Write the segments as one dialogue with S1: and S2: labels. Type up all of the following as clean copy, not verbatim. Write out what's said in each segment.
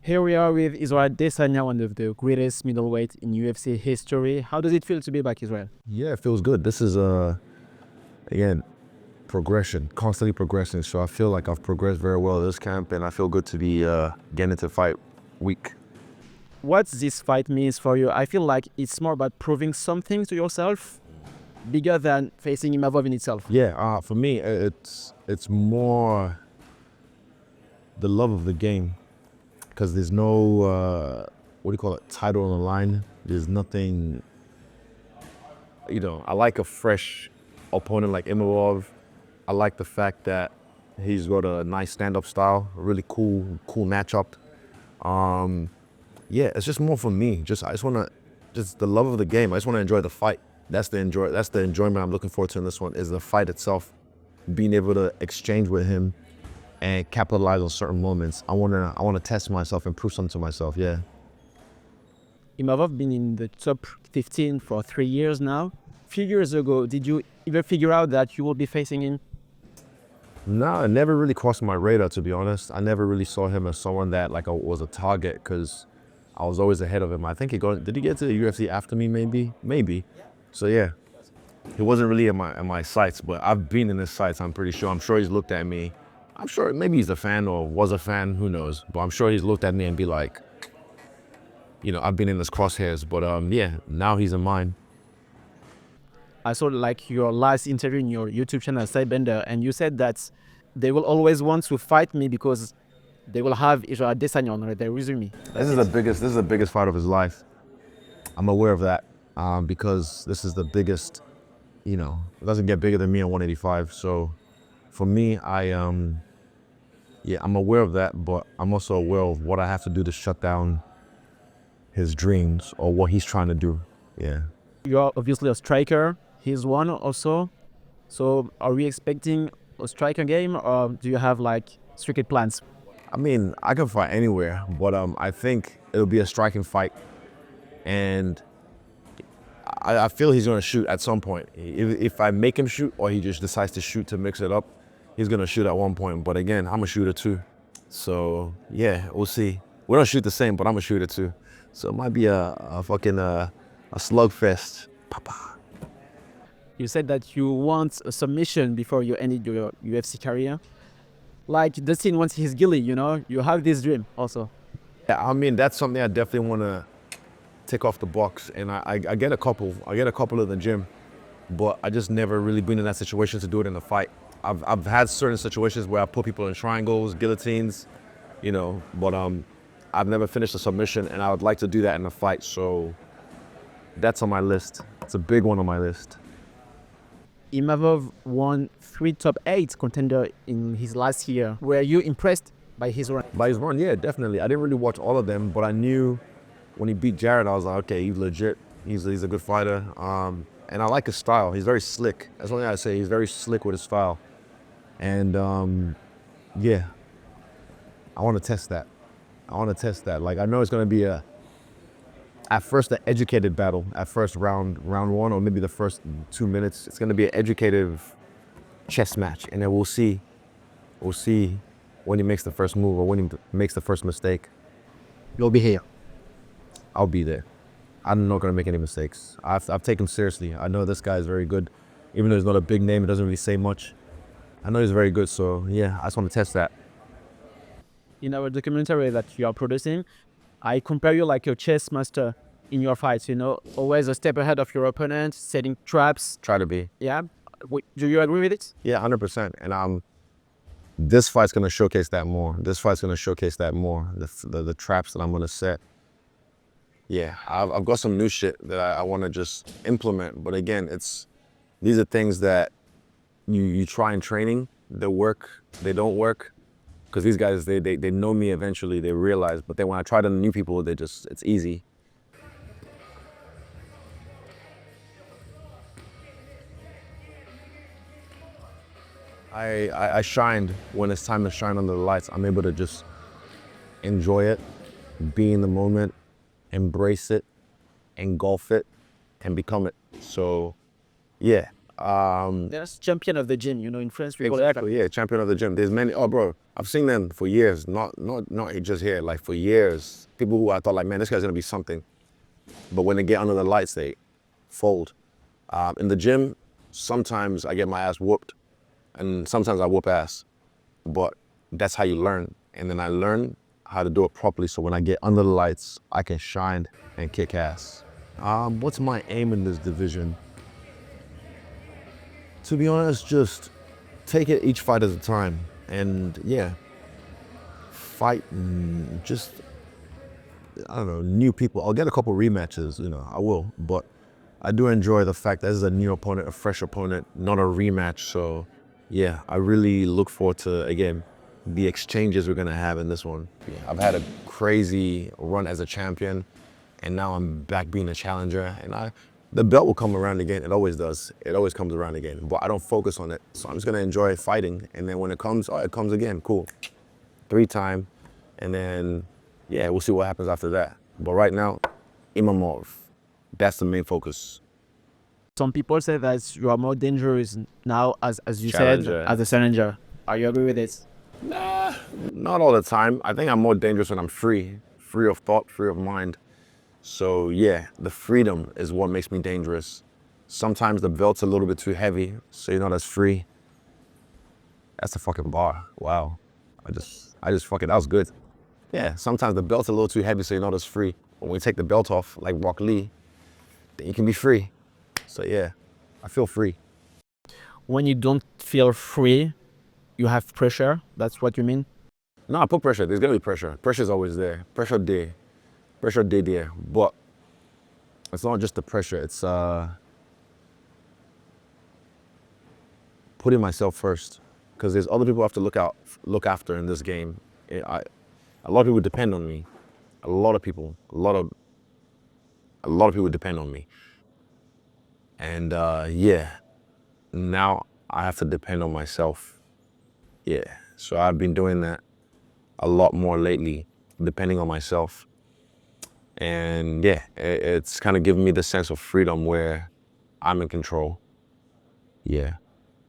S1: Here we are with Israel Adesanya, one of the greatest middleweight in UFC history. How does it feel to be back, Israel?
S2: Yeah, it feels good. This is, again, progression, constantly progressing. So I feel like I've progressed very well this camp, and I feel good to be getting into fight week.
S1: What this fight means for you? I feel like it's more about proving something to yourself, bigger than facing Imavov in itself.
S2: Yeah, for me, it's more the love of the game, because there's no, what do you call it, title on the line. There's nothing, I like a fresh opponent like Imavov. I like the fact that he's got a nice stand-up style, a really cool matchup. Yeah, it's just more for me. I just want to, just the love of the game. I just want to enjoy the fight. That's the enjoyment I'm looking forward to in this one, is the fight itself. Being able to exchange with him and capitalize on certain moments. I wanna test myself and prove something to myself. Yeah.
S1: Imavov been in the top 15 for 3 years now. A few years ago, did you ever figure out that you will be facing him?
S2: No, it never really crossed my radar, to be honest. I never really saw him as someone that was a target, because I was always ahead of him. I think did he get to the UFC after me? Maybe. So yeah, he wasn't really in my sights, but I've been in his sights. I'm pretty sure. I'm sure he's looked at me. I'm sure maybe he's a fan or was a fan. Who knows? But I'm sure he's looked at me and be like, I've been in his crosshairs. But yeah, now he's in mine.
S1: I saw your last interview in your YouTube channel, Sidebender, and you said that they will always want to fight me because they will have Israel Adesanya on their resume.
S2: This is the biggest fight of his life. I'm aware of that, because this is the biggest. It doesn't get bigger than me at 185. So for me, I'm aware of that, but I'm also aware of what I have to do to shut down his dreams or what he's trying to do. Yeah.
S1: You're obviously a striker. He's one also. So are we expecting a striker game, or do you have strictly plans?
S2: I mean, I can fight anywhere, but I think it'll be a striking fight, and I feel he's gonna shoot at some point. If I make him shoot, or he just decides to shoot to mix it up, he's gonna shoot at one point. But again, I'm a shooter too, so yeah, we'll see. We don't shoot the same, but I'm a shooter too, so it might be a fucking a slugfest. Papa.
S1: You said that you want a submission before you ended your UFC career. Like Dustin wants his gilly, you have this dream also.
S2: Yeah, I mean, that's something I definitely want to tick off the box, and I get a couple in the gym, but I just never really been in that situation to do it in a fight. I've had certain situations where I put people in triangles, guillotines, but I've never finished a submission, and I would like to do that in a fight. So that's on my list. It's a big one on my list.
S1: Imavov won 3 top 8 contender in his last year. Were you impressed by his run?
S2: By his run, yeah, definitely. I didn't really watch all of them, but I knew when he beat Jared, I was like, okay, he's legit. He's a good fighter. And I like his style. He's very slick. That's one thing I say. He's very slick with his style. And yeah, I want to test that. I know it's going to be at first an educated battle. At first round one, or maybe the first 2 minutes, it's going to be an educative chess match, and then we'll see when he makes the first move or when he makes the first mistake.
S1: You'll be here.
S2: I'll be there. I'm not going to make any mistakes. I've taken him seriously. I know this guy is very good. Even though he's not a big name, it doesn't really say much. I know he's very good, so yeah, I just want to test that.
S1: In our documentary that you are producing, I compare you like a chess master in your fights, always a step ahead of your opponent, setting traps.
S2: Try to be.
S1: Yeah? Do you agree with it?
S2: Yeah, 100%. And this fight's going to showcase that more. The traps that I'm going to set. Yeah, I've got some new shit that I want to just implement. But again, these are things that you try in training. They work, they don't work. Because these guys, they know me eventually, they realize. But then when I try to new people, it's easy. I shined when it's time to shine under the lights. I'm able to just enjoy it, be in the moment, embrace it, engulf it, and become it. So yeah,
S1: There's champion of the gym, you know, in France. We call it
S2: Exactly, yeah, champion of the gym. There's many. Oh, bro, I've seen them for years. Not just here. Like for years, people who I thought like, man, this guy's gonna be something. But when they get under the lights, they fold. In the gym, sometimes I get my ass whooped, and sometimes I whoop ass. But that's how you learn. And then I learn how to do it properly. So when I get under the lights, I can shine and kick ass. What's my aim in this division? To be honest, just take it each fight at a time. And yeah, fight and just, I don't know, new people. I'll get a couple rematches, you know, I will. But I do enjoy the fact that this is a new opponent, a fresh opponent, not a rematch. So yeah, I really look forward to, again, the exchanges we're gonna have in this one. Yeah, I've had a crazy run as a champion, and now I'm back being a challenger, and the belt will come around again. It always does. It always comes around again, but I don't focus on it. So I'm just gonna enjoy fighting, and then when it comes, oh, it comes again, cool. 3-time, and then, yeah, we'll see what happens after that. But right now, Imavov, that's the main focus.
S1: Some people say that you are more dangerous now, as you
S2: Challenger.
S1: said, as a challenger. Are you agree with it?
S2: Nah, not all the time. I think I'm more dangerous when I'm free of thought, free of mind. So yeah, the freedom is what makes me dangerous. Sometimes the belt's a little bit too heavy, so you're not as free. That's a fucking bar. Wow. I just fucking, that was good. Yeah, sometimes the belt's a little too heavy, so you're not as free. But when you take the belt off, like Rock Lee, then you can be free. So yeah, I feel free.
S1: When you don't feel free, you have pressure. That's what you mean?
S2: No, I put pressure. There's gonna be pressure. Pressure's always there. Pressure there. Pressure there. But it's not just the pressure. It's putting myself first, because there's other people I have to look after in this game. A lot of people depend on me. A lot of people depend on me. And yeah, now I have to depend on myself. Yeah, so I've been doing that a lot more lately, depending on myself. And yeah, it's kind of given me the sense of freedom where I'm in control. Yeah.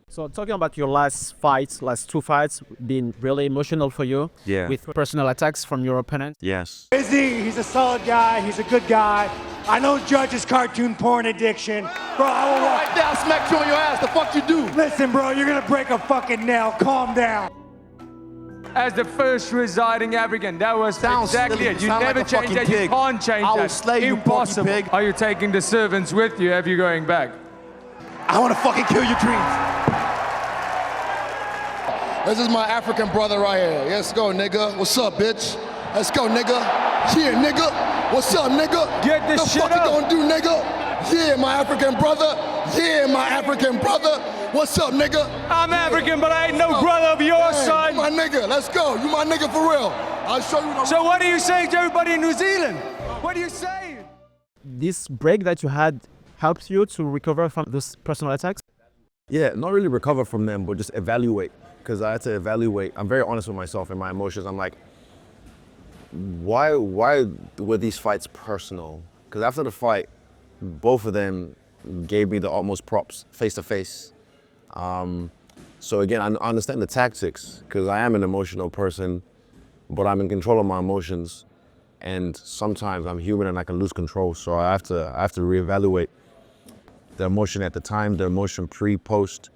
S1: So talking about your last 2 fights, been really emotional for you.
S2: Yeah.
S1: With personal attacks from your opponent.
S2: Yes.
S3: He's a solid guy. He's a good guy. I know Judge's cartoon porn addiction. Bro, I will walk
S4: right now, smack you on your ass. The fuck you do?
S3: Listen, bro, you're gonna break a fucking nail. Calm down.
S5: As the first residing African, that was
S4: Sounds
S5: exactly
S4: silly.
S5: it. You
S4: Sound
S5: never
S4: like a
S5: change
S4: fucking
S5: that. You
S4: pig.
S5: can't change
S4: I will
S5: that.
S4: slay you,
S5: Impossible.
S4: porky pig.
S5: Are you taking the servants with you? Have you going back?
S4: I want to fucking kill your dreams. This is my African brother right here. Let's go, nigga. What's up, bitch? Let's go, nigga. Yeah, nigga. What's up, nigga?
S5: Get this
S4: the
S5: shit
S4: fuck
S5: up.
S4: you gonna do, nigga? Yeah, my African brother. Yeah, my African brother. What's up, nigga?
S5: I'm African, but I ain't no brother of yours,
S4: Hey,
S5: son.
S4: you my nigga. Let's go. You my nigga for real. I'll show you.
S5: So what are you saying to everybody in New Zealand? What are you saying?
S1: This break that you had helps you to recover from those personal attacks?
S2: Yeah, not really recover from them, but just evaluate. Because I had to evaluate. I'm very honest with myself and my emotions. I'm like, why were these fights personal? Because after the fight, both of them gave me the utmost props, face to face. So again, I understand the tactics, because I am an emotional person, but I'm in control of my emotions. And sometimes I'm human and I can lose control. So I have to reevaluate the emotion at the time, the emotion pre, post,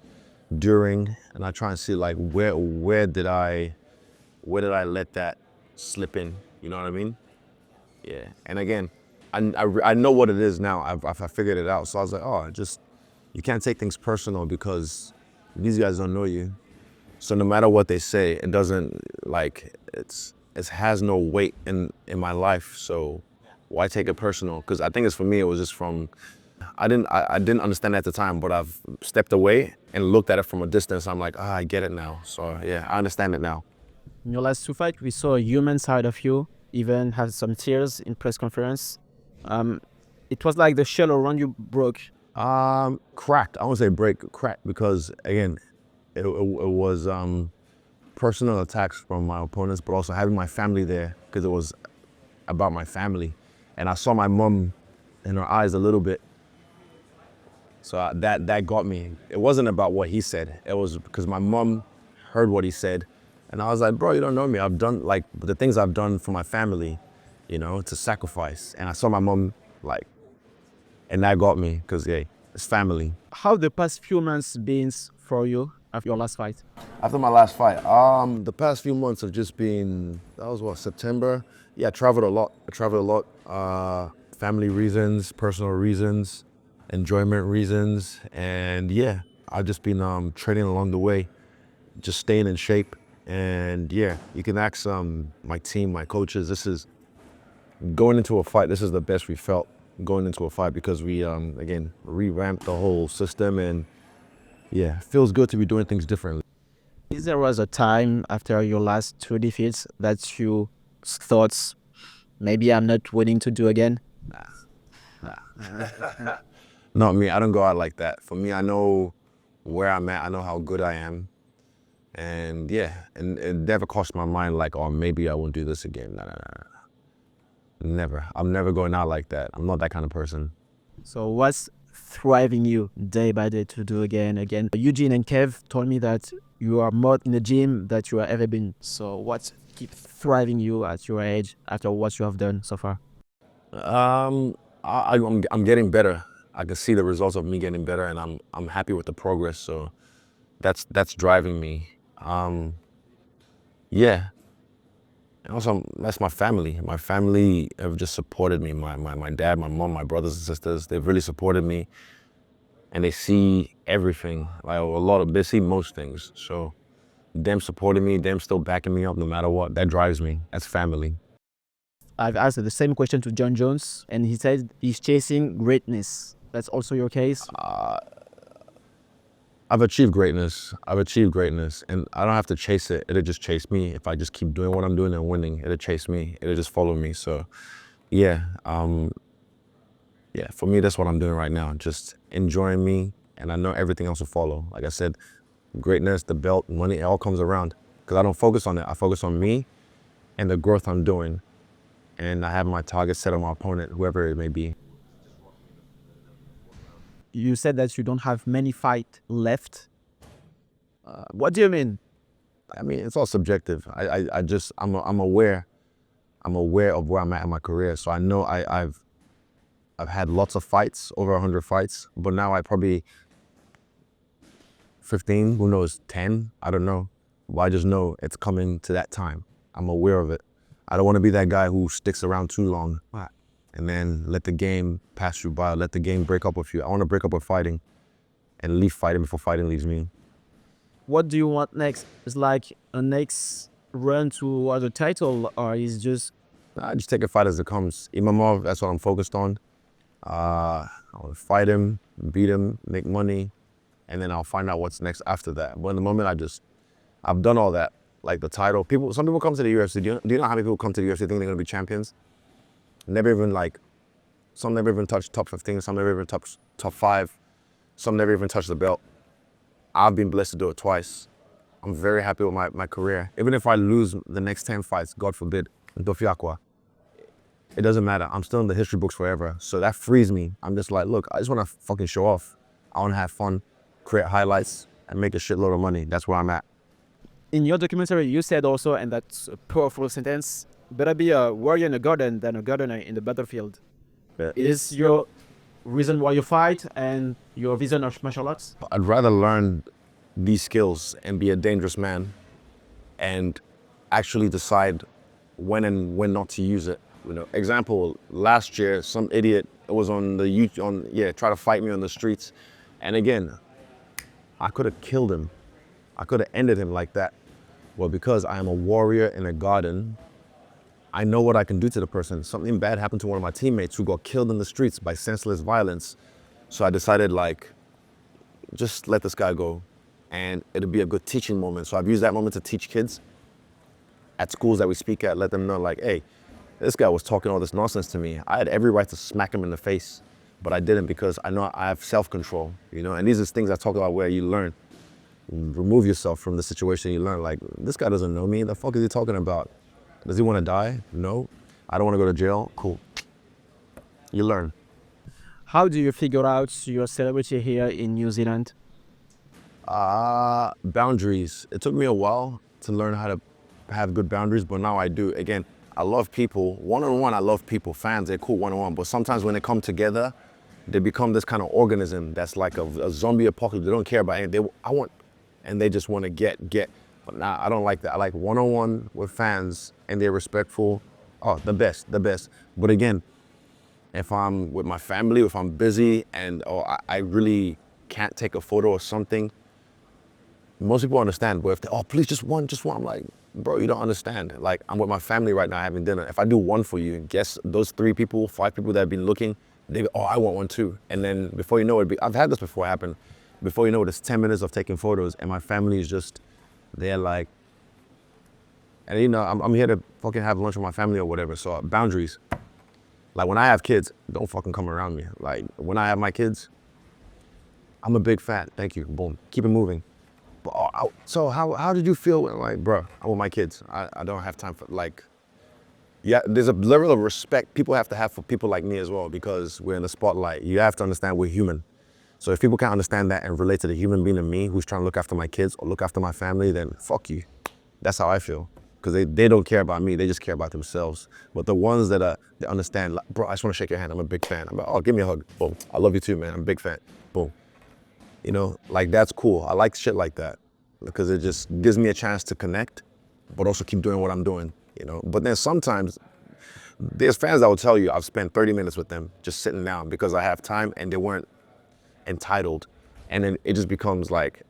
S2: during, and I try and see like where did I let that slip in? You know what I mean? Yeah. And again, I know what it is now. I figured it out. So I was like, oh, you can't take things personal because these guys don't know you. So no matter what they say, it doesn't it has no weight in my life. So why take it personal? Because I think it's for me. It was just from. I didn't understand at the time, but I've stepped away and looked at it from a distance. I'm like, I get it now. So yeah, I understand it now.
S1: In your last 2 fights, we saw a human side of you, even had some tears in press conference. It was like the shell around you broke.
S2: Cracked. I won't say cracked, because again, it was personal attacks from my opponents, but also having my family there, because it was about my family. And I saw my mom in her eyes a little bit. So that got me. It wasn't about what he said. It was because my mom heard what he said. And I was like, bro, you don't know me. I've done like the things I've done for my family, you know, to sacrifice. And I saw my mom like, and that got me because, yeah, it's family.
S1: How the past few months been for you after your last fight?
S2: After my last fight, the past few months have just been, that was what, September? Yeah, I traveled a lot. Family reasons, personal reasons, enjoyment reasons. And yeah, I've just been training along the way, just staying in shape. And yeah, you can ask my team, my coaches, this is, going into a fight, this is the best we felt going into a fight because we, again, revamped the whole system and yeah, it feels good to be doing things differently.
S1: Is there was a time after your last 2 defeats that you thought, maybe I'm not willing to do again?
S2: Nah. Not me, I don't go out like that. For me, I know where I'm at, I know how good I am. And yeah, and it never crossed my mind like, oh, maybe I won't do this again. No. Never. I'm never going out like that. I'm not that kind of person.
S1: So what's thriving you day by day to do again? Eugene and Kev told me that you are more in the gym than you have ever been. So what keeps thriving you at your age after what you have done so far?
S2: I'm getting better. I can see the results of me getting better, and I'm happy with the progress. So that's driving me. Yeah. And also, that's my family. My family have just supported me. My dad, my mom, my brothers and sisters, they've really supported me. And they see everything, they see most things. So them supporting me, them still backing me up no matter what, that drives me. That's family.
S1: I've asked the same question to John Jones, and he said he's chasing greatness. That's also your case?
S2: I've achieved greatness, and I don't have to chase it. It'll just chase me. If I just keep doing what I'm doing and winning, it'll chase me. It'll just follow me. So, yeah, for me, that's what I'm doing right now. Just enjoying me, and I know everything else will follow. Like I said, greatness, the belt, money, it all comes around. Because I don't focus on it. I focus on me and the growth I'm doing. And I have my target set on my opponent, whoever it may be.
S1: You said that you don't have many fights left. What do you mean?
S2: I mean, it's all subjective. I'm aware of where I'm at in my career. So I know I've had lots of fights, over 100 fights, but now I probably 15, who knows, 10, I don't know. But I just know it's coming to that time. I'm aware of it. I don't want to be that guy who sticks around too long and then let the game pass you by, let the game break up with you. I want to break up with fighting and leave fighting before fighting leaves me.
S1: What do you want next? Is like a next run toward the title, or is just...
S2: I just take a fight as it comes. Imavov, that's what I'm focused on. I want to fight him, beat him, make money, and then I'll find out what's next after that. But in the moment, I've done all that. Like the title, some people come to the UFC. Do you know how many people come to the UFC think they're gonna be champions? Some never even touch top 15, some never even touch top 5, some never even touch the belt. I've been blessed to do it twice. I'm very happy with my career. Even if I lose the next 10 fights, God forbid, it doesn't matter. I'm still in the history books forever. So that frees me. I'm just like, look, I just wanna fucking show off. I wanna have fun, create highlights, and make a shitload of money. That's where I'm at.
S1: In your documentary, you said also, and that's a powerful sentence, better be a warrior in the garden than a gardener in the battlefield.
S2: Yeah.
S1: Is your reason why you fight and your vision of martial arts?
S2: I'd rather learn these skills and be a dangerous man and actually decide when and when not to use it. You know, example, last year, some idiot was try to fight me on the streets. And again, I could have killed him. I could have ended him like that. Well, because I am a warrior in a garden, I know what I can do to the person. Something bad happened to one of my teammates who got killed in the streets by senseless violence. So I decided, like, just let this guy go and it'll be a good teaching moment. So I've used that moment to teach kids at schools that we speak at, let them know, like, hey, this guy was talking all this nonsense to me. I had every right to smack him in the face, but I didn't because I know I have self-control, you know? And these are things I talk about where you learn. Remove yourself from the situation, you learn, like, this guy doesn't know me. The fuck is he talking about? Does he want to die? No. I don't want to go to jail? Cool. You learn.
S1: How do you figure out your celebrity here in New Zealand?
S2: Boundaries. It took me a while to learn how to have good boundaries, but now I do. Again, I love people. One-on-one, I love people. Fans, they're cool one-on-one. But sometimes when they come together, they become this kind of organism that's like a zombie apocalypse. They don't care about anything. And they just want to get. But nah, I don't like that. I like one-on-one with fans, and they're respectful. Oh, the best. But again, if I'm with my family, if I'm busy, and I really can't take a photo or something, most people understand. But if they, please, just one, I'm like, bro, you don't understand. Like, I'm with my family right now having dinner. If I do one for you, guess those 3 people, 5 people that have been looking, they go, I want one too. And then before you know it, I've had this before happen. Before you know it, it's 10 minutes of taking photos, and my family is just, they're like, and you know, I'm here to fucking have lunch with my family or whatever. So boundaries. Like when I have kids, don't fucking come around me. Like when I have my kids, I'm a big fan. Thank you. Boom. Keep it moving. But, so how did you feel when, like, bro, I'm with my kids. I don't have time for, like, yeah, there's a level of respect people have to have for people like me as well, because we're in the spotlight. You have to understand we're human. So if people can't understand that and relate to the human being of me who's trying to look after my kids or look after my family, then fuck you. That's how I feel. Because they don't care about me, they just care about themselves. But the ones that they understand, like, bro, I just want to shake your hand, I'm a big fan. I'm like, give me a hug. Boom. I love you too, man. I'm a big fan. Boom. You know, like, that's cool. I like shit like that because it just gives me a chance to connect, but also keep doing what I'm doing, you know? But then sometimes there's fans that will tell you I've spent 30 minutes with them just sitting down because I have time and they weren't entitled. And then it just becomes like,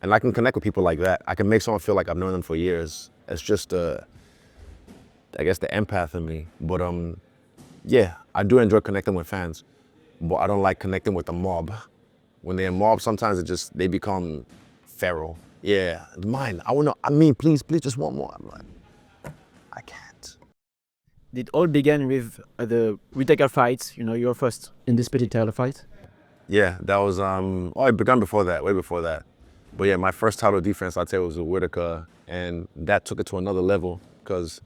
S2: and I can connect with people like that. I can make someone feel like I've known them for years. It's just, I guess, the empath in me. But yeah, I do enjoy connecting with fans, but I don't like connecting with the mob. When they're in mob, sometimes they become feral. Yeah, mine. I want to. I mean, please, just one more. I'm like, I can't.
S1: It all began with the Whittaker fight. You know, your first undisputed title fight.
S2: Yeah, that was. It began before that, way before that. But yeah, my first title defense, I'd say, was with Whittaker, and that took it to another level because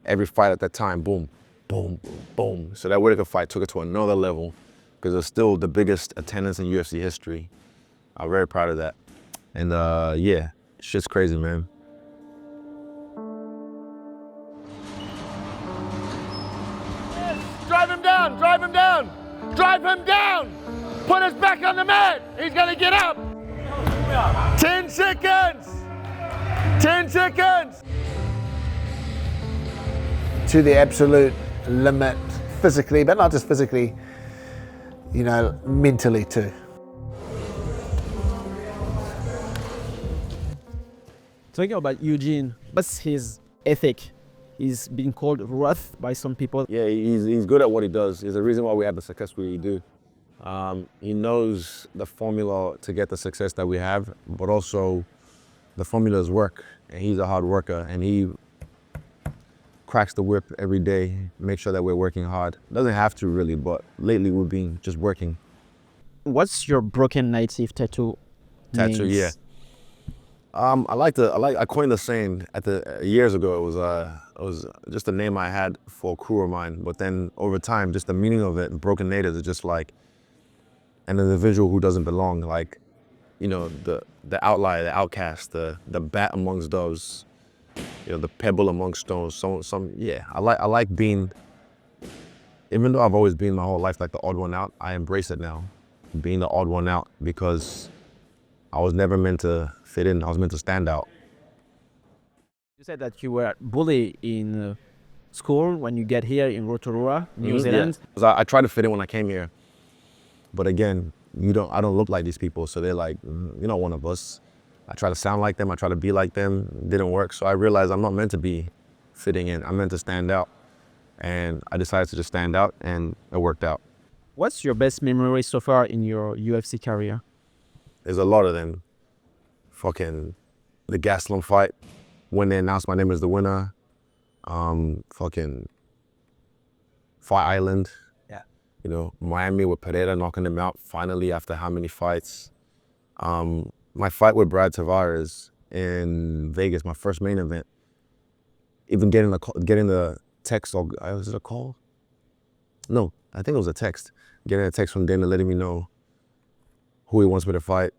S2: every fight at that time, boom, boom, boom. So that Whittaker fight took it to another level, because it's still the biggest attendance in UFC history. I'm very proud of that. And yeah, shit's crazy, man.
S4: Drive him down, drive him down, drive him down. Put us back on the mat. He's gonna get up. 10 seconds. 10 seconds.
S6: To the absolute limit physically, but not just physically, you know, mentally too.
S1: Talking about Eugene, what's his ethic? He's been called rough by some people.
S2: Yeah, he's good at what he does. There's a reason why we have the success we do. He knows the formula to get the success that we have, but also the formula is work. And he's a hard worker, and he cracks the whip every day, make sure that we're working hard. Doesn't have to really, but lately we've been just working.
S1: What's your broken native tattoo?
S2: Tattoo,
S1: means?
S2: yeah. I coined the saying years ago. It was just a name I had for a crew of mine, but then over time, just the meaning of it, broken native, is just like an individual who doesn't belong, like, you know, the outlier, the outcast, the bat amongst doves, you know, the pebble amongst stones. Yeah, I like being, even though I've always been my whole life like the odd one out, I embrace it now, being the odd one out, because I was never meant to fit in. I was meant to stand out.
S1: You said that you were bullied in school when you get here in Rotorua, New Zealand.
S2: Yeah. 'Cause I tried to fit in when I came here, but again, I don't look like these people, so they're like, you're not one of us. I try to sound like them, I try to be like them, it didn't work. So I realized I'm not meant to be fitting in, I'm meant to stand out. And I decided to just stand out, and it worked out.
S1: What's your best memory so far in your UFC career?
S2: There's a lot of them. Fucking the Gastelum fight, when they announced my name as the winner. Fucking Fight Island.
S1: Yeah.
S2: You know, Miami with Pereira knocking him out finally after how many fights. My fight with Brad Tavares in Vegas, my first main event. Even getting the text, or was it a call? No, I think it was a text. getting a text from Dana letting me know who he wants me to fight.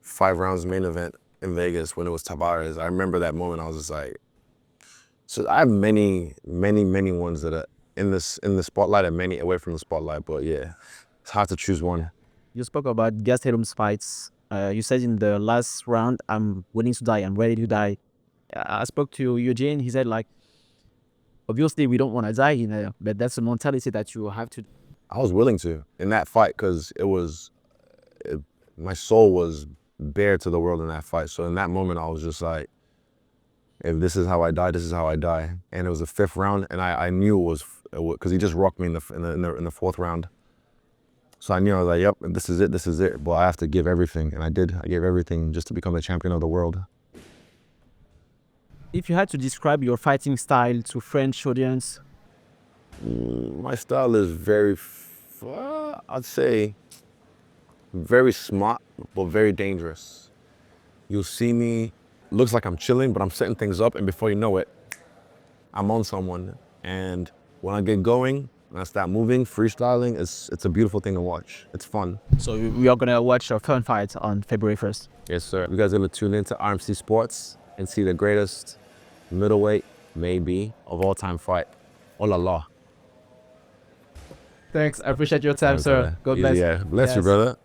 S2: 5 rounds main event in Vegas when it was Tavares. I remember that moment. I was just like, so I have many ones that are in the spotlight and many away from the spotlight. But yeah, it's hard to choose one.
S1: You spoke about Gastelum's fights. You said in the last round, I'm willing to die, I'm ready to die. I spoke to Eugene, he said like, obviously we don't want to die, but that's a mentality that you have to.
S2: I was willing to in that fight because my soul was bare to the world in that fight. So in that moment, I was just like, if this is how I die, this is how I die. And it was the 5th round, and I knew it was because he just rocked me in the 4th round. So I knew, I was like, yep, this is it. But I have to give everything, and I did. I gave everything just to become the champion of the world.
S1: If you had to describe your fighting style to French audience,
S2: my style is very, I'd say, very smart, but very dangerous. You'll see me, looks like I'm chilling, but I'm setting things up, and before you know it, I'm on someone. And when I get going, when I start moving, freestyling, it's a beautiful thing to watch. It's fun.
S1: so we are gonna watch a fun fight on February 1st.
S2: Yes, sir. You guys are gonna tune into RMC Sports and see the greatest middleweight, maybe, of all time fight. Oh la la.
S1: Thanks, I appreciate your time, sir. God bless.
S2: Yeah, bless you,
S1: Yes.
S2: brother.